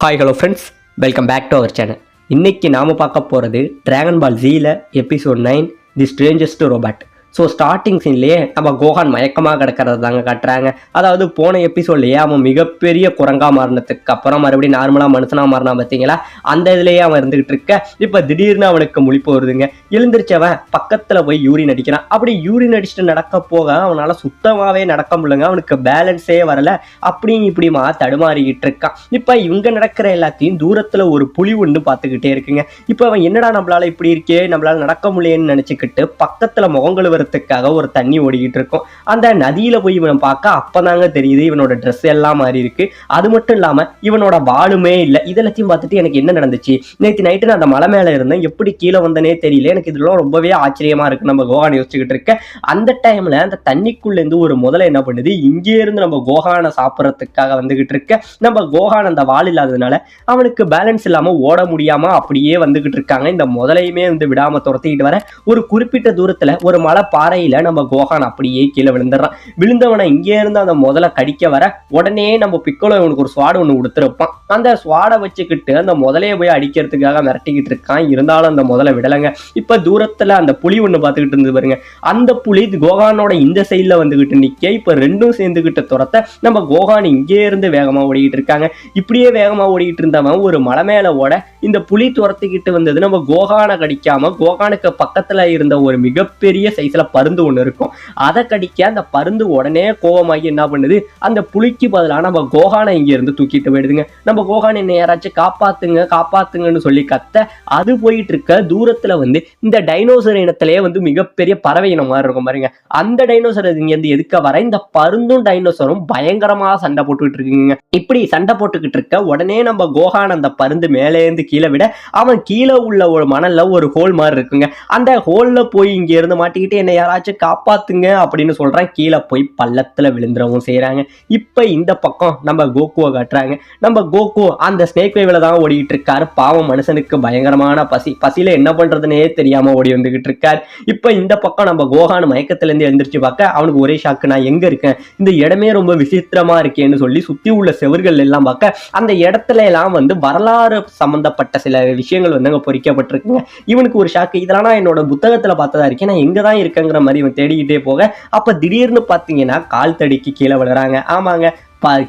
Hi hello friends, welcome back to our channel. இன்றைக்கி நாம் பார்க்க போகிறது டிராகன் பால் ஜீல episode 9 the strangest robot. So starting சீன்லேயே நம்ம கோஹான் மயக்கமாக கிடக்கிறது தாங்க காட்டுறாங்க. அதாவது போன எபிசோட்லேயே அவன் மிகப்பெரிய குரங்கா மாறினதுக்கு அப்புறம் மறுபடியும் நார்மலாக மனுஷனாக மாறினா பார்த்தீங்களா, அந்த இதுலேயே அவன் இருந்துகிட்டு இருக்க. இப்போ திடீர்னு அவனுக்கு முழிப்பு வருதுங்க. எழுந்திரிச்சவன் பக்கத்தில் போய் யூரின் அடிக்கிறான். அப்படி யூரின் அடிச்சுட்டு நடக்க போக அவனால் சுத்தமாகவே நடக்க முடியலங்க. அவனுக்கு பேலன்ஸே வரல. அப்படியும் இப்படிமா தடுமாறிக்கிட்டு இருக்கான். இப்போ இவங்க நடக்கிற எல்லாத்தையும் தூரத்தில் ஒரு புலி ஒன்று பார்த்துக்கிட்டே இருக்குங்க. இப்போ அவன் என்னடா நம்மளால இப்படி இருக்கே, நம்மளால நடக்க முடியலன்னு நினச்சிக்கிட்டு பக்கத்தில் முகங்கள் க்காக ஒரு தண்ணி ஓடிக்கிட்டு இருக்கும். அந்த நதியில போய் இவனை பார்க்க அப்பதாங்க தெரியுது இவனோட ட்ரெஸ் எல்லாம் மாறி இருக்கு. அது மட்டும் இல்லாம இவனோட வாளுமே இல்லை. இதெல்லாத்தையும் பார்த்துட்டு எனக்கு என்ன நடந்துச்சு, நேற்று நைட்டு நான் அந்த மலை மேல இருந்தேன், எப்படி கீழே வந்தனே தெரியல, எனக்கு இதெல்லாம் ரொம்பவே ஆச்சரியமா இருக்கு. நம்ம கோஹானை யோசிச்சுக்கிட்டு இருக்க அந்த டைம்ல அந்த தண்ணிக்குள்ள இருந்து ஒரு முதல்ல என்ன பண்ணுது, இங்கே இருந்து நம்ம கோஹானை சாப்பிட்றதுக்காக வந்துகிட்டு இருக்க. நம்ம கோஹான் அந்த வாள் இல்லாததுனால அவனுக்கு பேலன்ஸ் இல்லாம ஓட முடியாம அப்படியே வந்துகிட்டு இருக்காங்க. இந்த முதலையுமே வந்து விடாம துரத்திக்கிட்டு வர ஒரு குறிப்பிட்ட தூரத்துல ஒரு மலை பாறையில நம்ம கோஹான் அப்படியே கீழே விழுந்துடுறான். விழுந்தவனை இங்கே இருந்து அந்த முதல்ல கடிக்க வர உடனே நம்ம பிக்கோலோ இவனுக்கு ஒரு ஸ்வாடு ஒன்று கொடுத்துருப்பான். அந்த ஸ்வாடை வச்சுக்கிட்டு அந்த முதலையை போய் அடிக்கிறதுக்காக மிரட்டிக்கிட்டு இருக்கான். இருந்தாலும் அந்த முதல்ல விடலைங்க. இப்ப தூரத்துல அந்த புலி ஒன்று பார்த்துக்கிட்டு இருந்து பாருங்க. அந்த புலி கோஹானோட இந்த சைட்ல வந்துகிட்டு நிக்க, இப்ப ரெண்டும் சேர்ந்துகிட்ட துரத்த நம்ம கோஹான் இங்கே இருந்து வேகமா ஓடிக்கிட்டு இருக்காங்க. இப்படியே வேகமா ஓடிக்கிட்டு இருந்தவன் ஒரு மலை மேல ஓட இந்த புலி துரத்திக்கிட்டு வந்தது நம்ம கோஹானை கடிக்காம கோஹானுக்கு பக்கத்துல இருந்த ஒரு மிகப்பெரிய சைஸ்ல பருந்து ஒண்ணு இருக்கும். அதை கடிக்க அந்த பருந்து உடனே கோவமாகி என்ன பண்ணுது, அந்த புலிக்கு பதிலாக நம்ம கோஹானை இங்க இருந்து தூக்கிட்டு போயிடுதுங்க. நம்ம கோஹான் என்ன யாராச்சும் காப்பாத்துங்க காப்பாத்துங்கன்னு சொல்லி கத்த, அது போயிட்டு இருக்க தூரத்துல வந்து இந்த டைனோசர் இனத்திலேயே வந்து மிகப்பெரிய பறவை இனம் மாதிரி இருக்கும் பாருங்க. அந்த டைனோசர் இங்க இருந்து எதுக்க வர இந்த பருந்தும் டைனோசரும் பயங்கரமா சண்டை போட்டுக்கிட்டு இருக்குங்க. இப்படி சண்டை போட்டுக்கிட்டு இருக்க உடனே நம்ம கோஹான் அந்த பருந்து மேலே இருந்து கீழே விட அவன் கீழே உள்ள ஒரு மணல்ல ஒரு ஹோல் மாதிரி இருக்குங்க. அந்த ஹோல்ல போய் இங்க இருந்து மாட்டிக்கிட்டு என்ன யாராச்சும் காப்பாத்துங்க அப்படின்னு சொல்றான். கீழே போய் பள்ளத்துல விழுந்துடவும் செய்யறாங்க. இப்ப இந்த பக்கம் நம்ம கோகுவை காட்டுறாங்க. நம்ம கோகு அந்த ஸ்னேக் வேவ்ல தான் ஓடிக்கிட்டு இருக்காரு. பாவம், மனுஷனுக்கு பயங்கரமான பசியில என்ன பண்றதுன்னே தெரியாம ஓடி வந்துகிட்டு இருக்காரு. இப்ப இந்த பக்கம் நம்ம கோஹான் மயக்கத்துல இருந்து எழுந்திரிச்சு பார்க்க அவனுக்கு ஒரே ஷாக்கு, நான் எங்க இருக்கேன், இந்த இடமே ரொம்ப விசித்திரமா இருக்கேன்னு சொல்லி சுத்தி உள்ள செவர்கள் எல்லாம் பார்க்க அந்த இடத்துல எல்லாம் வந்து வரலாறு சம்பந்தப்பட்ட சில விஷயங்கள் வந்து அங்க பொறிக்கப்பட்டிருக்குங்க. இவனுக்கு ஒரு ஷாக்கு, இதெல்லாம் நான் என்னோட புத்தகத்துல பார்த்ததா இருக்கேன், நான் எங்க தான் இருக்கேங்கிற மாதிரி இவன் தேடிக்கிட்டே போக அப்ப திடீர்னு பாத்தீங்கன்னா கால் தடிக்கு கீழே விழுறாங்க. ஆமாங்க,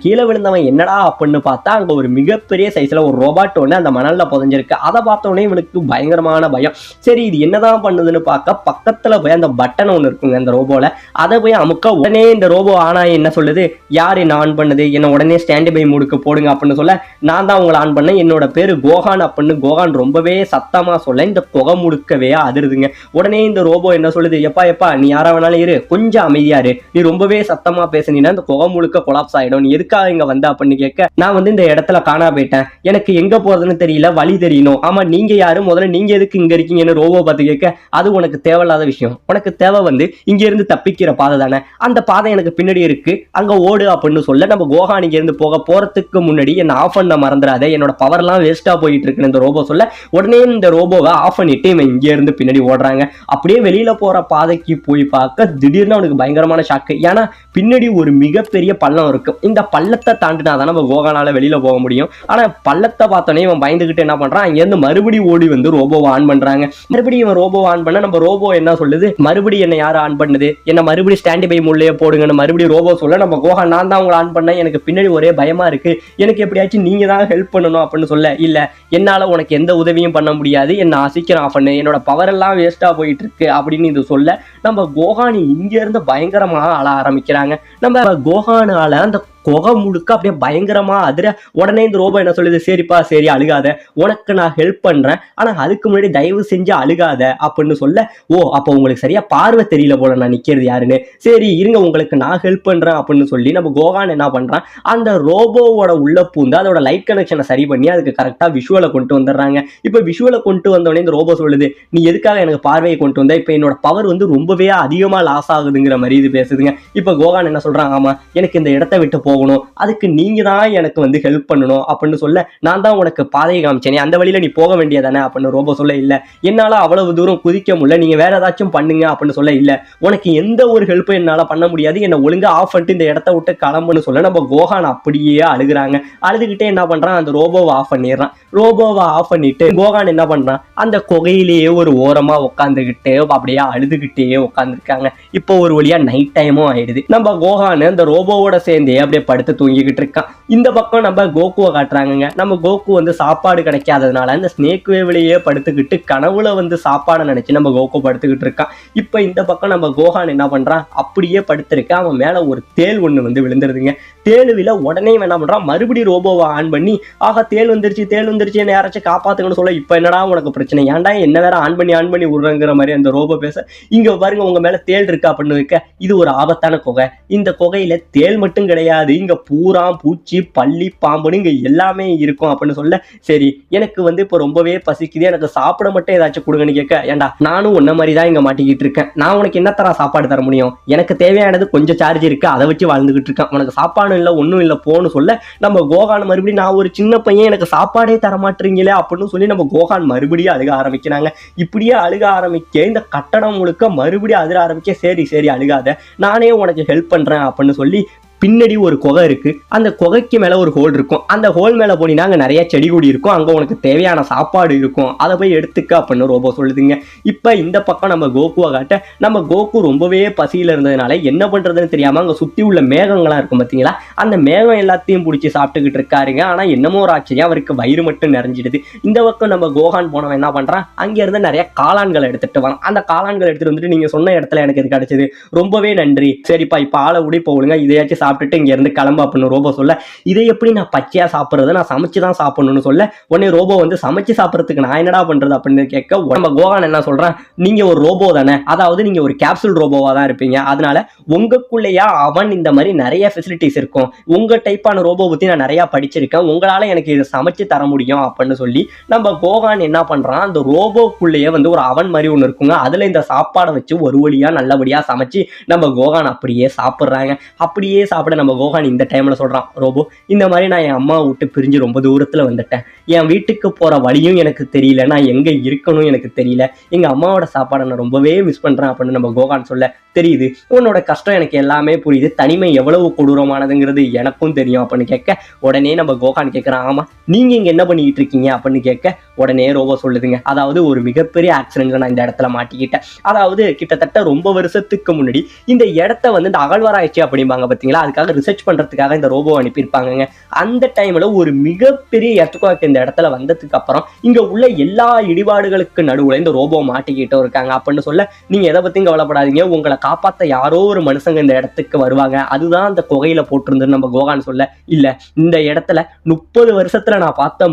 கீழே விழுந்தவன் என்னடா அப்படின்னு பார்த்தா அங்க ஒரு மிகப்பெரிய சைஸ்ல ஒரு ரோபோட் ஒன்று அந்த மணல்ல புதைஞ்சிருக்கு. அதை பார்த்தோன்னே இவனுக்கு பயங்கரமான பயம். சரி, இது என்னதான் பண்ணுதுன்னு பார்க்க பக்கத்துல போய் அந்த பட்டன் ஒன்று இருக்குங்க அந்த ரோபோல, அதை போய் அமுக்க உடனே இந்த ரோபோ ஆனா என்ன சொல்லுது, யார் என்ன ஆன் பண்ணுது, என்ன உடனே ஸ்டாண்ட் பை மூடுக்கு போடுங்க அப்படின்னு சொல்ல, நான் தான் உங்களை ஆன் பண்ணேன், என்னோட பேரு கோஹான் அப்படின்னு கோஹான் ரொம்பவே சத்தமா சொல்ல இந்த புகை முழுக்கவே அதிருதுங்க. உடனே இந்த ரோபோ என்ன சொல்லுது, எப்பா நீ யாரா வேணாலும் இரு, கொஞ்சம் அமைதியாரு, நீ ரொம்பவே சத்தமா பேசுனீங்கன்னா இந்த புகை முழுக்க கொலாப்ஸ் ஆயிடும், நீ எதுக்காக இங்க வந்த அப்படின்னு கேட்க, நான் வந்து இந்த இடத்துல காணா போயிட்டேன், எனக்கு எங்க போறதுன்னு தெரியல, வழி தெரியணும். ஆமா, நீங்க யாரு, முதல்ல நீங்க எதுக்கு இங்க இருக்கீங்கன்னு ரோபோ பார்த்து கேட்க, அது உனக்கு தேவையில்லாத விஷயம், உனக்கு தேவை வந்து இங்க இருந்து தப்பிக்கிற பாதை தானே, அந்த பாதை எனக்கு பின்னாடி இருக்கு, அங்க ஓடு அப்படின்னு சொல்ல நம்ம கோஹான் இங்க இருந்து போறதுக்கு முன்னாடி என்ன ஆஃப் பண்ண மறந்துடாத, என்னோட பவர் எல்லாம் வேஸ்டா போயிட்டு இருக்குன்னு இந்த ரோபோ சொல்ல உடனே இந்த ரோபோவை ஆஃப் பண்ணிட்டு இவன் இங்க இருந்து பின்னாடி ஓடுறாங்க. அப்படியே வெளியில போற பாதைக்கு போய் பார்க்க திடீர்னு அவனுக்கு பயங்கரமான ஷாக்கு. ஏன்னா பின்னாடி ஒரு மிகப்பெரிய பள்ளம் இருக்கு. இந்த பள்ளத்தை தாண்டினாதான் நம்ம கோஹானால வெளியில போக முடியும். ஆனா பள்ளத்தை பார்த்தோன்னே இவன் பயந்துகிட்டு என்ன பண்றான், அங்க இருந்து மறுபடியும் ஓடி வந்து ரோபோவை ஆன் பண்றாங்க. மறுபடியும் இவன் ரோபோ ஆன் பண்ண நம்ம ரோபோ என்ன சொல்லுது, மறுபடியும் என்ன யாரும் ஆன் பண்ணுது, என்ன மறுபடியும் ஸ்டாண்ட் பை மூலையே போடுங்கன்னு மறுபடியும் ரோபோ சொல்ல நம்ம கோஹான், நான் தான் உங்களை ஆன் பண்ணேன், எனக்கு பின்னாடி ஒரே பயமா இருக்கு, எனக்கு எப்படியாச்சும் நீங்க தான் ஹெல்ப் பண்ணணும் அப்படின்னு சொல்ல, இல்ல என்னால உனக்கு எந்த உதவியும் பண்ண முடியாது, என்ன சீக்கிரம் ஆஃப் பண்ணு, என்னோட பவர் எல்லாம் வேஸ்டா போயிட்டு இருக்கு அப்படின்னு இது சொல்ல நம்ம கோஹான் இங்க இருந்து பயங்கரமா அழ ஆரம்பிக்கிறாங்க. நம்ம கோஹானால அந்த புகை முழுக்க அப்படியே பயங்கரமா அதிர உடனே இந்த ரோபோ என்ன சொல்லுது, சரிப்பா சரி அழுகாத, உனக்கு நான் ஹெல்ப் பண்றேன், ஆனா அதுக்கு முன்னாடி தயவு செஞ்சு அழுகாத அப்படின்னு சொல்ல, ஓ அப்போ உங்களுக்கு சரியா பார்வை தெரியல போல நான் நிக்கிறது யாருன்னு, சரி இருங்க உங்களுக்கு நான் ஹெல்ப் பண்றேன் அப்படின்னு சொல்லி நம்ம கோஹான் என்ன பண்றான், அந்த ரோபோவோட உள்ள பூந்து அதோட லைட் கனெக்ஷனை சரி பண்ணி அதுக்கு கரெக்டா விஷுவலை கொண்டு வந்துடுறாங்க. இப்ப விஷுவலை கொண்டு வந்தோடனே இந்த ரோபோ சொல்லுது, நீ எதுக்காக எனக்கு பார்வையை கொண்டு வந்த, இப்ப என்னோட பவர் வந்து ரொம்பவே அதிகமா லாஸ் ஆகுதுங்கிற மாதிரி இது பேசுதுங்க. இப்ப கோஹான் என்ன சொல்றான், ஆமா எனக்கு இந்த இடத்தை விட்டு போக போகணும், அதுக்கு நீங்க தான் எனக்கு வந்து ஹெல்ப் பண்ணணும் அப்படின்னு சொல்ல, நான் தான் உனக்கு பாதையை காமிச்சேனே, அந்த வழியில நீ போக வேண்டியதானே அப்படின்னு ரோபோ சொல்ல, இல்ல என்னால அவ்வளவு தூரம் குதிக்க முடியல, நீங்க வேற ஏதாச்சும் பண்ணுங்க அப்படின்னு சொல்ல, இல்ல உனக்கு எந்த ஒரு ஹெல்ப்பும் என்னால பண்ண முடியாது, என்ன ஒழுங்கா ஆஃப் பண்ணிட்டு இந்த இடத்த விட்டு கிளம்புன்னு சொல்ல, நம்ம கோஹான் அப்படியே அழுகுறாங்க. அழுதுகிட்டே என்ன பண்றான், அந்த ரோபோவை ஆஃப் பண்ணிடுறான். ரோபோவை ஆஃப் பண்ணிட்டு கோஹான் என்ன பண்றான், அந்த குகையிலேயே ஒரு ஓரமா உட்காந்துக்கிட்டு அப்படியே அழுதுகிட்டே உட்காந்துருக்காங்க. இப்போ ஒரு வழியா நைட் டைமும் ஆயிடுது. நம்ம கோஹான் அந்த ரோபோவோட சேர்ந்தே அப்படியே படுத்து தூங்கிக்கிட்டு இருக்கான். இந்த பக்கம் நம்ம கோகுவை காட்டுறாங்க. நம்ம கோகு வந்து சாப்பாடு கிடைக்காததுனால அந்த ஸ்னேக் வேவ்லயே படுத்துக்கிட்டு கனவுல வந்து சாப்பாடை நினைச்சு நம்ம கோகு படுத்துக்கிட்டு இருக்கான். இப்ப இந்த பக்கம் நம்ம கோஹான் என்ன பண்றான், அப்படியே படுத்திருக்கான். அவன் மேல ஒரு தேள் ஒண்ணு வந்து விழுந்துருதுங்க. தேளுவில உடனே என்ன பண்றான், மறுபடியும் ரோபோவை ஆன் பண்ணி, ஆக தேள் வந்துருச்சு என்ன யாராச்சும் காப்பாத்துங்கன்னு சொல்ல, இப்ப என்னடா உனக்கு பிரச்சனை, ஏன்டா என்ன வேற ஆன் பண்ணி விடுறங்கிற மாதிரி அந்த ரோபோ பேச, இங்க பாருங்க உங்க மேல தேள் இருக்கா அப்படின்னு வைக்க, இது ஒரு ஆபத்தான குகை, இந்த குகையில தேள் மட்டும் கிடையாது, இங்க பூரா பூச்சி பள்ளி பாம்புன்னு இங்க எல்லாமே இருக்கும் அப்படின்னு சொல்ல, சரி எனக்கு வந்து இப்போ ரொம்பவே பசிக்குது, எனக்கு சாப்பிட மட்டும் ஏதாச்சும் கொடுங்கன்னு கேட்க, ஏண்டா நானும் உன்ன மாதிரி தான் இங்க மாட்டிக்கிட்டு இருக்கேன், நான் உனக்கு என்ன தர சாப்பாடு தர முடியும், எனக்கு தேவையானது கொஞ்சம் சார்ஜ் இருக்கு, அதை வச்சு வாழ்ந்துகிட்டு இருக்கேன், உனக்கு சாப்பாடு இல்லை ஒன்றும் இல்லை போன்னு சொல்ல, நம்ம கோகான் மறுபடியும் நான் ஒரு சின்ன பையன் எனக்கு சாப்பாடே தர மாட்டீங்களே அப்படின்னு சொல்லி நம்ம கோகான் மறுபடியும் அழுக ஆரம்பிக்கிறாங்க. இப்படியே அழுக ஆரம்பிக்க இந்த கட்டடம் முழுக்க மறுபடியும் அதிர ஆரம்பிக்க, சரி அழுகாத, நானே உனக்கு ஹெல்ப் பண்றேன் அப்படின்னு சொல்லி பின்னாடி ஒரு குகை இருக்கு, அந்த குகைக்கு மேல ஒரு ஹோல் இருக்கும், அந்த ஹோல் மேல போனீங்கன்னா அங்க நிறைய செடி கொடி இருக்கும், அங்க உனக்கு தேவையான சாப்பாடு இருக்கும், அதை போய் எடுத்துக்க அப்படின்னு ரோபோ சொல்லுதுங்க. இப்ப இந்த பக்கம் நம்ம கோகுவை காட்ட, நம்ம கோகு ரொம்பவே பசியில இருந்ததுனால என்ன பண்றதுன்னு தெரியாம அங்க சுத்தி உள்ள மேகங்கள்லாம் இருக்கும் பாத்தீங்களா, அந்த மேகம் எல்லாத்தையும் பிடிச்சி சாப்பிட்டுக்கிட்டு இருக்காருங்க. ஆனா என்னமோ ஒரு ஆச்சரியம், அவருக்கு வயிறு மட்டும் நிறைஞ்சிடுது. இந்த பக்கம் நம்ம கோகான் போனவன் என்ன பண்றான், அங்க இருந்து நிறைய காளான்களை எடுத்துட்டு வரான். அந்த காளான்களை எடுத்துட்டு வந்துட்டு, நீங்க சொன்ன இடத்துல எனக்கு இது கிடைச்சது, ரொம்பவே நன்றி, சரிப்பா இப்ப ஆளை விடி போடுங்க, இதையாச்சும் சாப்பிட்டுட்டு இங்க இருந்து கிளம்ப அப்படின்னு ரோபோ சொல்ல, இதை எப்படி நான் பச்சையா சாப்பிடுறது, நான் சமைச்சு தான் சாப்பிடணும்னு சொல்ல, உடனே ரோபோ வந்து சமைச்சு சாப்பிடறதுக்கு நான் என்னடா பண்றது அப்படின்னு கேட்க, நம்ம கோகான் என்ன சொல்றான், நீங்க ஒரு ரோபோ தானே, அதாவது நீங்க ஒரு கேப்சூல் ரோபோவா தான் இருப்பீங்க, அதனால உங்களுக்குள்ளேயா அவன் இந்த மாதிரி நிறைய ஃபெசிலிட்டிஸ் இருக்கும், உங்க டைப்பான ரோபோ பத்தி நான் நிறைய படிச்சிருக்கேன், உங்களால எனக்கு இதை சமைச்சு தர முடியும் அப்படின்னு சொல்லி நம்ம கோகான் என்ன பண்றான், அந்த ரோபோக்குள்ளேயே வந்து ஒரு அவன் மாதிரி ஒன்று இருக்குங்க, அதுல இந்த சாப்பாடை வச்சு ஒரு வழியா நல்லபடியா சமைச்சு நம்ம கோகான் அப்படியே சாப்பிடுறாங்க. அப்படியே சாப்பிட நம்ம கோகான் இந்த டைம்ல சொல்றான், ரோபோ இந்த மாதிரி நான் என் அம்மா விட்டு பிரிஞ்சு ரொம்ப தூரத்துல வந்துட்டேன், என் வீட்டுக்கு போற வழியும் எனக்கு தெரியல, நான் எங்க இருக்கணும் எனக்கு தெரியல, எங்க அம்மாவோட சாப்பாடை நான் ரொம்பவே மிஸ் பண்றேன் அப்படின்னு நம்ம கோகான் சொல்ல, தெரியுது உன்னோட கஷ்டம் எனக்கு எல்லாமே புரியுது, தனிமை எவ்வளவு கொடூரமானதுங்கிறது எனக்கும் தெரியும் அப்படின்னு கேட்க, உடனே நம்ம கோகான் கேட்கிறான், ஆமா நீங்க இங்க என்ன பண்ணிக்கிட்டு இருக்கீங்க அப்படின்னு கேட்க, உடனே ரோபோ சொல்லுதுங்க, அதாவது ஒரு மிகப்பெரிய ஆக்சிடென்ட்ல நான் இந்த இடத்துல மாட்டிக்கிட்டேன், அதாவது கிட்டத்தட்ட ரொம்ப வருஷத்துக்கு முன்னாடி இந்த இடத்த வந்து இந்த அகழ்வாராய்ச்சி அப்படிம்பாங்க பாத்தீங்களா, அதுக்காக ரிசர்ச் பண்றதுக்காக இந்த ரோபோ அனுப்பியிருப்பாங்க. அந்த டைம்ல ஒரு மிகப்பெரிய எர்த்குவேக் இந்த இடத்துல வந்ததுக்கு அப்புறம் இங்க உள்ள எல்லா இடிபாடுகளுக்கு நடுவுல இந்த ரோபோ மாட்டிக்கிட்டோ இருக்காங்க அப்படின்னு சொல்ல, நீங்க எதை பத்தியும் கவலைப்படாதீங்க, உங்களை காப்பாத்த யாரோ ஒரு மனுஷங்க இந்த இடத்துக்கு வருவாங்க, அதுதான் அந்த குகையில போட்டிருந்து நம்ம கோகான் சொல்ல, இல்ல இந்த இடத்துல 30 வருஷத்துல நான் பார்த்த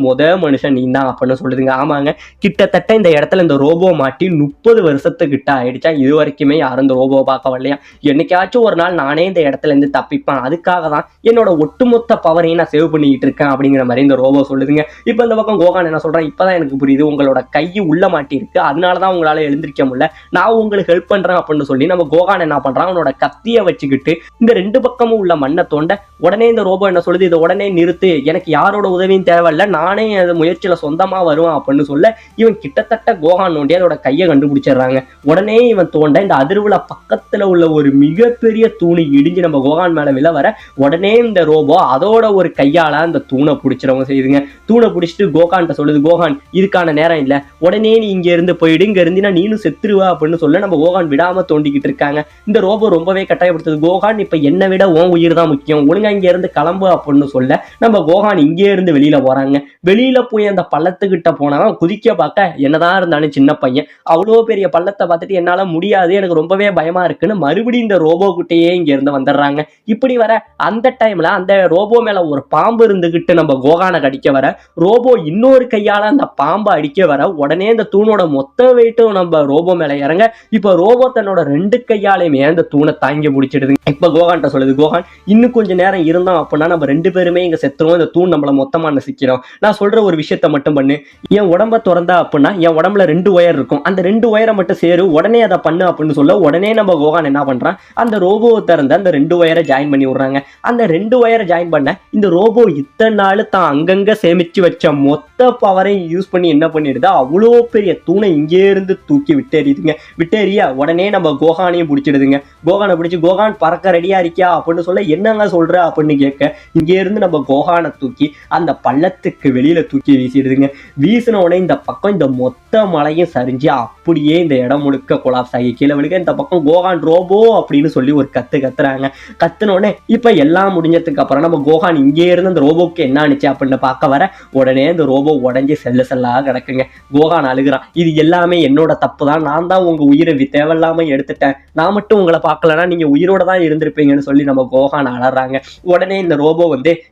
மனுஷன் நீ தான் அப்படின்னு சொல்லுதுங்க. ஆமாங்க, கிட்டத்தட்ட இந்த இடத்துல இந்த ரோபோ மாட்டி 30 வருஷத்துக்கிட்ட ஆயிடுச்சா, இது வரைக்குமே யாரும் இந்த ரோபோ பார்க்க வரலையா, என்னைக்காச்சும் ஒரு நாள் நானே இந்த இடத்துல இருந்து தப்பிப்பேன், அதுக்காக தான் என்னோட ஒட்டுமொத்த பவரையும் நான் சேவ் பண்ணிக்கிட்டு இருக்கேன் அப்படிங்கிற மாதிரி இந்த ரோபோ சொல்லுதுங்க. இப்போ இந்த பக்கம் கோகான் என்ன சொல்றான், இப்பதான் எனக்கு புரியுது, உங்களோட கை உள்ள மாட்டி இருக்கு, அதனாலதான் உங்களால எழுந்திருக்க முடியல, நான் உங்களுக்கு ஹெல்ப் பண்றேன் அப்படின்னு சொல்லி நம்ம கோகான் என்ன பண்றான், அவனோட கத்தியை வச்சுக்கிட்டு இந்த ரெண்டு பக்கமும் உள்ள மண்ணை தோண்ட, உடனே இந்த ரோபோ என்ன சொல்லுது, இதை உடனே நிறுத்து, எனக்கு யாரோட உதவியும் தேவையில்லை, நானே அந்த முயற்சியில சொந்தமா வருவேன் அப்படின்னு சொல்ல, இவன் கிட்டத்தட்ட கோகான் நோண்டி அதோட கையை கண்டுபிடிச்சிடுறாங்க. உடனே இவன் தோண்ட இந்த அதிர்வுல பக்கத்துல உள்ள ஒரு மிகப்பெரிய தூணி இடிஞ்சு நம்ம கோகான் மேல விழ வர, உடனே இந்த ரோபோ அதோட ஒரு கையால அந்த தூணை பிடிச்சிடவங்க செய்யுதுங்க. தூணை பிடிச்சிட்டு கோகான்ட்ட சொல்லுது, கோகான் இதுக்கான நேரம் இல்லை, உடனே நீ இங்க இருந்து போயிடு, இங்க இருந்தினா நீனும் செத்துருவா அப்படின்னு சொல்ல, நம்ம கோகான் விடாம தோண்டிக்கிட்டு இருக்காங்க. இந்த ரோபோ ரொம்பவே கட்டாயப்படுத்துது, கோகான் இப்ப என்னை விட உன் உயிர் தான் முக்கியம், ஒழுங்கா இங்க இருந்து கிளம்பு அப்படின்னு சொல்ல, நம்ம கோகான் இங்கே இருந்து வெளியில போறாங்க. வெளியில போய் அந்த பள்ளத்துக்கிட்ட போனவன் குதிக்க பார்க்க, என்னதான் இருந்தாலும் சின்ன பையன், அவ்வளோ பெரிய பள்ளத்தை பார்த்துட்டு என்னால முடியாது, எனக்கு ரொம்பவே பயமா இருக்குன்னு மறுபடியும் இந்த ரோபோ கிட்டேயே இங்க இருந்து வந்துடுறாங்க. இப்படி வர அந்த டைம்ல அந்த ரோபோ மேல ஒரு பாம்பு இருந்துகிட்டு நம்ம கோகானை கடிக்க வர, ரோபோ இன்னொரு கையால அந்த பாம்பை அடிக்க வர, உடனே இந்த தூணோட மொத்த வெயிட்டும் நம்ம ரோபோ மேல இறங்க, இப்ப ரோபோ தன்னோட 2 கையாலையுமே அந்த தூணை தாங்கி முடிச்சிடுது. இப்ப கோகான்ட்ட சொல்லுது, கோகான் இன்னும் கொஞ்சம் நேரம் இருந்தோம் அப்படின்னா நம்ம 2 பேருமே இங்க செத்துருவோம், இந்த தூண் நம்மள மொத்தமா நசிக்கிறோம், நான் சொல்ற ஒரு விஷயத்த மட்டும் பண்ணு, என் உடம்ப திறந்தா அப்படின்னா என் உடம்புல 2 ஒயர் இருக்கும், அந்த 2 ஒயரை மட்டும் சேரு, உடனே அதை பண்ணு அப்படின்னு சொல்ல உடனே நம்ம கோகான் என்ன பண்றான், அந்த ரோபோவை திறந்து அந்த 2 ஒயரை ஜாயின் பண்ணி விடுறாங்க. அந்த 2 ஒயரை ஜாயின் பண்ண இந்த ரோபோ இத்தனை நாள் தான் அங்கங்க சேமிச்சு வச்ச மொத்த பவரையும் யூஸ் பண்ணி என்ன பண்ணிடுது, அவ்வளோ பெரிய தூணை இங்கே இருந்து தூக்கி விட்டேறிய உடனே நம்ம கோகானையும் பிடிச்சிடுதுங்க. கோகானை பிடிச்சி கோகான் பறக்க ரெடியா இருக்கியா அப்படின்னு சொல்ல என்னங்க சொல்ற அப்படின்னு கேட்க இங்கே இருந்து நம்ம கோகானை தூக்கி அந்த பள்ளத்துக்கு வெளியில தூக்கி வீசிடுதுங்க. வீசின உடனே இந்த பக்கம் இந்த மொத்த மலையும் சரிஞ்சு அப்படியே இந்த இடம் முழுக்க கொலாப்ஸ் ஆகி கீழே விழுக. இந்த பக்கம் கோகான் ரோபோ அப்படின்னு சொல்லி ஒரு கத்துறாங்க. கத்துன உடனே இப்ப எல்லாம் முடிஞ்சதுக்கு அப்புறம் நம்ம கோகான் இங்கே இருந்து அந்த ரோபோக்கு என்ன ஆனிச்சு அப்படின்னு பார்க்க வர உடனே இந்த ரோபோ உடஞ்சி செல்லா கிடக்குங்க. கோகான் அழுகுறான், இது எல்லாமே என்னோட தப்பு தான், நான் தான் உங்க உயிரை தேவையில்லாம எடுத்துட்டேன், நான் மட்டும் உங்களை பார்க்கலன்னா நீங்க உயிரோட தான் இருந்திருப்பீங்கன்னு சொல்லி நம்ம கோகான் அலறாங்க. உடனே இந்த ரோபோ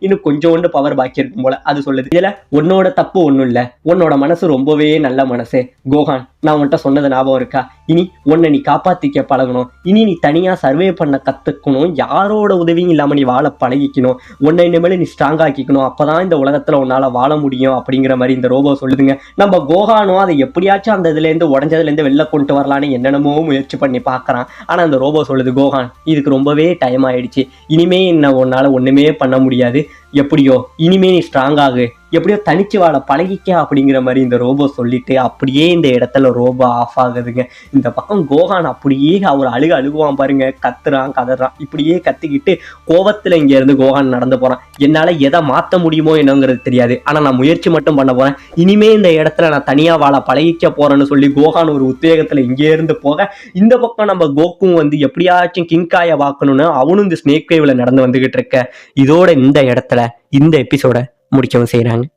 இன்னும் கொஞ்சோண்டு பவர் பாக்கி இருக்கும் போல அது சொல்லுது, இதுல உன்னோட தப்பு ஒண்ணும் இல்ல, உன்னோட மனசு ரொம்பவே நல்ல மனசு கோகான், நான் உன்கிட்ட சொன்னது ஞாபகம் இருக்கா, இனி உன்னை நீ காப்பாத்திக்க பழகணும், இனி நீ தனியா சர்வே பண்ண கத்துக்கணும், யாரோட உதவியும் இல்லாம நீ வாழ பழகிக்கணும், உன்னை இனிமேல் நீ ஸ்ட்ராங் ஆக்கிக்கணும், அப்பதான் இந்த உலகத்துல உன்னால வாழ முடியும் அப்படிங்கிற மாதிரி இந்த ரோபோ சொல்லுதுங்க. நம்ம கோகானும் அதை எப்படியாச்சும் அந்த இதுல இருந்து உடஞ்சதுல இருந்து வெளில கொண்டு வரலான்னு என்னென்னமோ முயற்சி பண்ணி பாக்குறான். ஆனா அந்த ரோபோ சொல்லுது, கோகான் இதுக்கு ரொம்பவே டைம் ஆயிடுச்சு, இனிமே என்ன உன்னால ஒண்ணுமே பண்ண முடியாது, எப்படியோ இனிமே நீ ஸ்ட்ராங் ஆகு, எப்படியோ தனிச்சு வாழ பழகிக்க அப்படிங்கிற மாதிரி இந்த ரோபோ சொல்லிட்டு அப்படியே இந்த இடத்துல ரோபோ ஆஃப் ஆகுதுங்க. இந்த பக்கம் கோகான் அப்படியே அவர் அழுகுவான் பாருங்க, கத்துறான் கதறான், இப்படியே கத்திக்கிட்டு கோபத்துல இங்க இருந்து கோகான் நடந்து போறான். என்னால எதை மாத்த முடியுமோ என்னங்கிறது தெரியாது, ஆனா நான் முயற்சி மட்டும் பண்ண போறேன், இனிமே இந்த இடத்துல நான் தனியா வாழ பழகிக்க போறேன்னு சொல்லி கோகான் ஒரு உத்வேகத்துல இங்கே இருந்து போக, இந்த பக்கம் நம்ம கோக்கும் எப்படியாச்சும் கிங்காய வாக்கணும்னு அவனும் இந்த ஸ்னேக் வேவ்ல நடந்து வந்துகிட்டு இருக்க. இதோட இந்த இடத்துல இந்த எபிசோட முடிக்கவும் செய்யறாங்க.